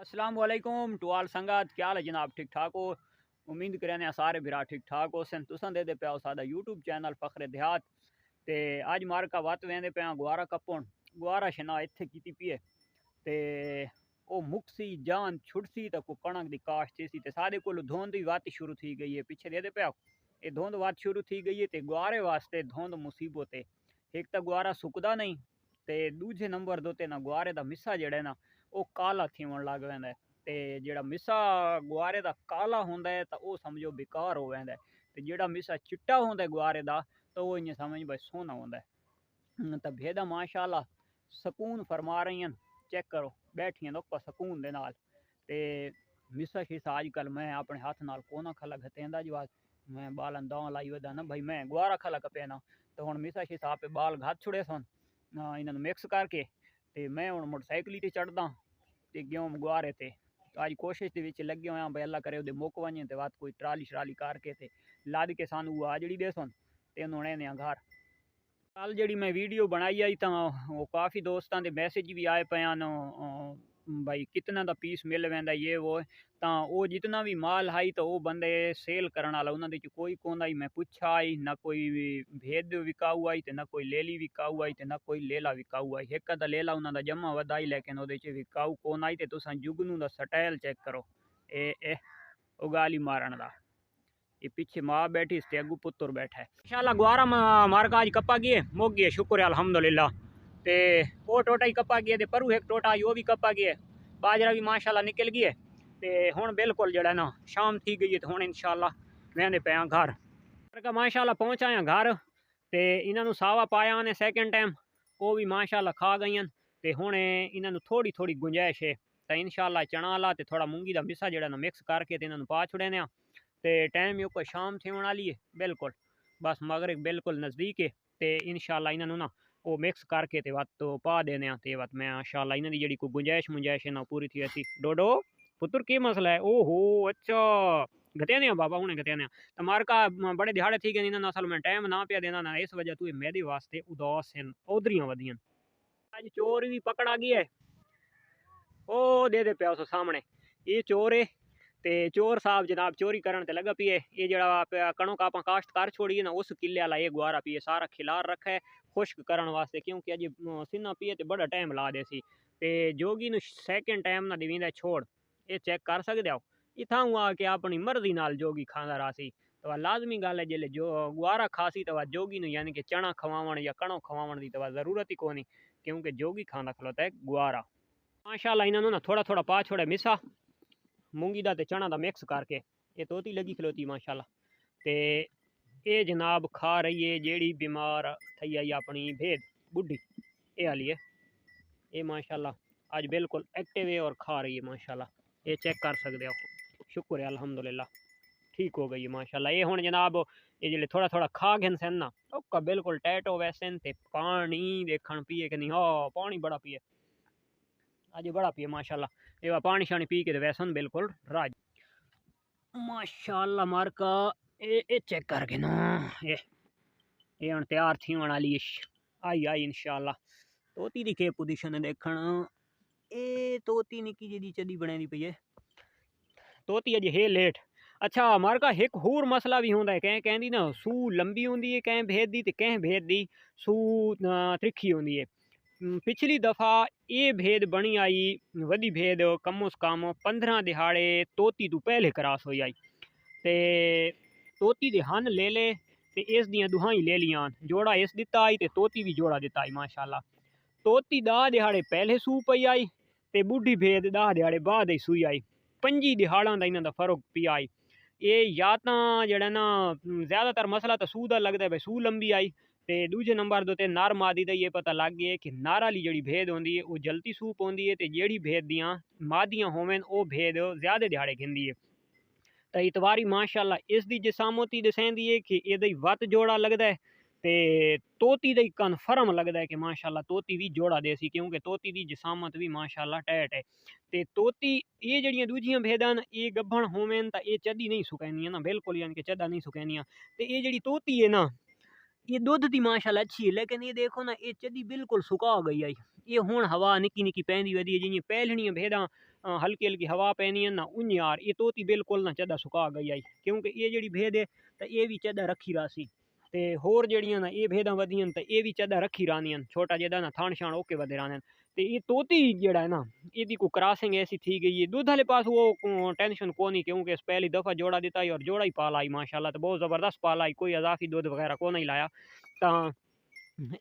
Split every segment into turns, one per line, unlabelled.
अस्सलाम वालेकुम टू आल संगत, क्या हाल है जनाब? ठीक ठाक हो? उम्मीद करें सारे बिरा ठीक ठाक हो सन। तुसां दे पे सादा यूट्यूब चैनल फखरे देहात ते अज मार्का वत वेंदे पे गुआरा कप्पण गुआरा शना इत्थे कीती पिए ते ओ मुक्सी जान छुड़सी तो को कणक दी काश्त सी ते सादे कोल धुंध दी वत शुरू थी गई है। पीछे दे पे ये धुंध वत शुरू थी गई है ते गुआरे वास्ते धुंध मुसीबत है। एक तो गुआरा सुकदा नहीं ते दूजे नंबर दोते ना गुआरे दा मिस्सा जेड़ा ना वो काला थीवन लग वेंदा है ते जेड़ा मिस्सा गुआरे दा काला होंदा है तो वो समझो बेकार हो वेंदा है ते जेड़ा मिस्सा चिट्टा होंदा है गुआरे दा तो वो इयां समझ भाई सोना होंदा है। तो भेदा माशाल्लाह सकून फरमा रही हैं। चेक करो बैठियां तो सकून दे नाल ते मिस्सा शिसा अजकल मैं अपने हाथ नाल कोना खला घतेंदा जवाब मैं बालन दाव लाई वदा ना भाई मैं गुआरा खला कपे ना तो हुण मिस्सा शिसा पे बाल घात छुड़े सन इन्होंने मिक्स करके ते मैं हुण मोटरसाइकिल ते चढ़दा ते गेहूं गुआरे ते अज कोशिश दे विच लगे होया भाई अल्लाह करे मुक वने ते वत कोई ट्राली शराली करके ते लद के सानू आजड़ी दे सन ते उन्होंने घर कल जी मैं वीडियो बनाई आई तो वो काफ़ी दोस्तों के मैसेज भी आए पे भाई कितना का पीस मिल वेंदा ये वो तो वो जितना भी माल है तो वो बंदे सेल करने वाला उन्होंने कोई कौन आई मैं पूछा आई ना कोई भेद विकाऊ आई तो ना कोई लेली विकाऊ आई तो ना कोई लेला विकाऊ आई। एक तो लेला उन्होंने जमा वधाई लेकिन वो विकाऊ कौन आई तो तुम जुगनू का स्टाइल चेक करो ए उगाली मारन का ये पीछे माँ बैठी इससे अगू पुत्र बैठा है। इंशाल्लाह गुआरा मार्का आज कपा गए मुक गए शुक्र है अल्हम्दुलिल्लाह ते वो टोटा ही कपा गया ते परू एक टोटा यो भी कपा गया बाजरा भी माशाल्लाह निकल गई है ते हुण बिल्कुल जड़ा ना शाम थी गई है तो हुण इंशाल्लाह वेंदे पे घर का माशाल्लाह पहुँच आया घर ते इन्हों सावा पाया ने सैकेंड टाइम वो भी माशाल्लाह खा गई ते हुण इन्हों थोड़ी थोड़ी गुंजाइश है तो इंशाल्लाह चना वाला ते थोड़ा मूंगी का मिस्सा जड़ा ना मिक्स करके ते इन्हों पा छुड़े ने ते टाइम यो कोई शाम थी वाली है बिल्कुल बस मगरिब बिल्कुल नज़दीक है ते इंशाल्लाह इन्हों ना वो मिक्स करके ते वत तो पा देने ते वत मैं इंशाल्लाह इन्हों की जी कोई गुंजाइश मुंजाइश है ना पूरी थी ऐसी डोडो पुत्र की मसला है ओहो अच्छा गते ने बाबा हूँ गते ने तो मार्का बड़े दिहाड़े थी गए इन्होंने असल में टाइम ना पे देना ना इस वजह तू मेरे वास्ते उदास हैं उधरियाँ वधियां अज चोर भी पकड़ा गया है ओ दे पे उस सामने ये चोर है ते चोर साहब जनाब चोरी करन ते लगा पिए ये जड़ा कणों का काश्त कर छोड़ी है ना उस किले वाला ये गुआरा पिए सारा खिलार रखा है खुश्क करने वास्ते क्योंकि अज सिन्ना पिए तो बड़ा टाइम ला दे सी ते जोगी नु सेकंड टाइम ना देवींदा छोड़ ये चेक कर सकते हो इतना हुआ कि अपनी मर्जी नाल जोगी खांदा रहा सी तो लाजमी गल है जिले जो गुआरा खासी तो जोगी नु यानी कि चना खवावण या कणों खवावण की तो जरूरत ही कोनी क्योंकि जोगी खांदा खलोता है गुआरा माशाल्लाह इन्होंने ना थोड़ा थोड़ा पा छोड़े मिसा मूंगी दा ते चना दा मिक्स करके ये तोती लगी खलोती माशाल्लाह ते ये जनाब खा रही है जेड़ी बीमार थी आई अपनी भेद बुढ़ी ये वाली है ये माशाल्लाह आज बिल्कुल एक्टिव है और खा रही है माशाल्लाह ये चेक कर सकते हो शुक्र है अल्हम्दुलिल्लाह ठीक हो गई है माशाल्लाह। ये हुण जनाब ये जिले थोड़ा थोड़ा खा गए सन ना ओका बिल्कुल टाइट हो वैसे ते पानी देखण पिए कि नहीं हाँ पानी बड़ा पिए अज बड़ा पिए माशाल्लाह ये पानी शानी पी के तो वैसन बिल्कुल राज माशाल्लाह मार्का ये चेक करके ना ये हम तैयार थी वाली आई आई इंशाल्लाह तोती दी के पोजीशन देखण ए तोती निकी जी चदी बने पई है तोती अज है लेट अच्छा मार्का एक होर मसला भी होंदा है कह कहंदी ना सू लंबी होंदी है कह भेद दी ते कह भेद दी सू त्रिखी होंदी है पिछली दफ़ा ये भेद बनी आई वधी भेद कम उस कम 15 दिहाड़े तोती तू पहले क्रॉस हो आई ते तोती दे हन ले ले ते इस दियां दुहां ही ले लियां जोड़ा इस दिता आई ते तोती भी जोड़ा दिता आई माशाल्लाह तोती 10 दिहाड़े पहले सू पई आई ते बुढ़ी भेद 10 दिहाड़े बाद ही सूई आई 5 दिहाड़ा का इन्हों का फर्क पिया आई ये या तो जड़ा ना ज़्यादातर मसला तो सूह का लगता है भाई सूह लंबी आई ते दूजे नंबर दे नर मादी का ये पता लग गया कि नर वाली जी भेद होंगी है वो जल्दी सूह पौंदी है तो जी भेद दियाँ मादियाँ होवन वो भेद ज़्यादा दिहाड़े खिंदी है तो इतवारी माशाल्लाह इस दी जसामती दसेंदी है कि ये वत जोड़ा लगता है ते तोती दा कन्फर्म लगता है कि माशाल्लाह तोती भी जोड़ा देसी क्योंकि तोती दी जसामत भी माशाल्लाह टैट है ते तोती ये जड़ियाँ दूजियां भेदां ये गब्भण होवेन तो ये चदी नहीं सुकैनियां ना बिल्कुल यानी कि चदा नहीं सुकैनियां ते ये जड़ी तोती है ना ये दुध दी माशाल्लाह अच्छी है, लेकिन ये देखो ना ये चदी बिल्कुल सुका गई है। ये हुण हवा निक्की निक्की पैंदी वधी है, जियां पहलनियां भेड़ां हल्की हल्की हवा पैनी है ना उन यार ये तोती बिल्कुल ना चदा सुका गई है, क्योंकि ये जड़ी भेद है तो ये भी चदा रखी रासी ते होर जड़ियां ना ये भेड़ां वधियां तो ये भी चदा रखी रानियां, छोटा जेदा ना थान शान ओके वधे राने ते ये तोती जड़ा है ना इदी को क्रॉसिंग ऐसी थी गई है। दूध वाले पास वो टेंशन कोनी, क्योंकि इस पहली दफ़ा जोड़ा दिता है और जोड़ा ही पाला आई माशाल्लाह, तो बहुत ज़बरदस्त पाला आई, कोई अजाफी दूध वगैरह को नहीं लाया। तो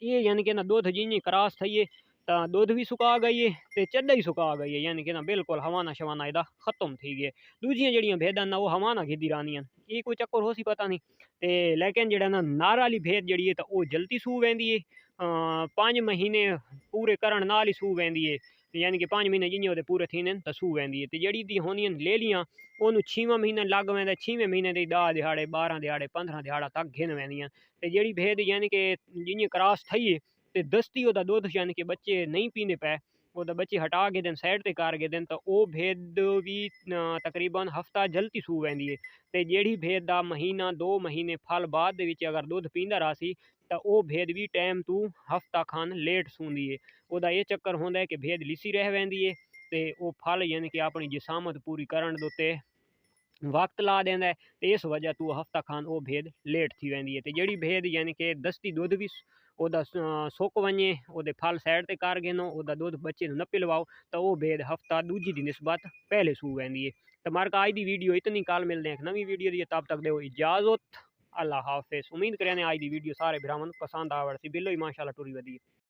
ये यानी कि ना दूध जिनी क्रॉस थी है तो दूध भी सुका गई है तो चड्डा ही सुका गई है, यानी कि ना बिल्कुल हवाना शवाना इदा खत्म थी गए। दूजियां जड़ियां भेदां ना वो हवाना घिदी रानियां, ये कोई चक्कर हो सी पता नहीं। ते लेकिन जड़ा ना नार वाली भेद जड़ी है तो वो जल्दी सूह वेंदी है, 5 महीने पूरे करण नाल ही सूह वेंदी है, यानी कि 5 महीने जियां पूरे थी तो सूह वेंदी है। तो जड़ी दी होनी ले लियां ओनू 6वां महीना लग वेंदा, 6वें महीने दे 10 दिहाड़े 12 दिहाड़े 15 दिहाड़ा तक घिन वेंदियां। ते जेड़ी भेद यानी कि जियां क्रॉस थी है ते दस्ती ओदा दुध यानी कि बच्चे नहीं पींदे पै, ओदा बच्चे हटा के देन साइड ते कर के देन तो वो भेद भी तकरीबन हफ्ता जल्दी सूह वेंदी है। ते जेड़ी भेद दा महीना 2 महीने फल बाद दे विच अगर दुध पींदा रासी तो वो भेद भी टाइम तू हफ्ता खन लेट सूंदी है। ओदा ये चक्कर होंदा है कि भेद लिसी रह वेंदी है ते वो फल यानी कि अपनी जिसामत पूरी करन दे उत्ते वक्त ला देंदा है, तो इस वजह तू हफ्ता खान वो भेद लेट थी वेंदी है। ते जेड़ी भेद यानी कि दस्ती दुध भी ओदा सुक वञे ओदे फल साइड ते कर गिनो ओदा दुध बच्चे न पिलवाओ तो वो भेद हफ्ता दूजी दी निस्बत पहले सूह वेंदी है। तो मार्का आज दी वीडियो इतनी, कल मिलते हैं एक नवी वीडियो दी, तब तक दो इजाजत। अल्लाह हाफिज। उम्मीद करें आज दी वीडियो सारे भरावन पसंद आवड़ सी, बिल्लो ही माशाल्लाह टुरी वधी।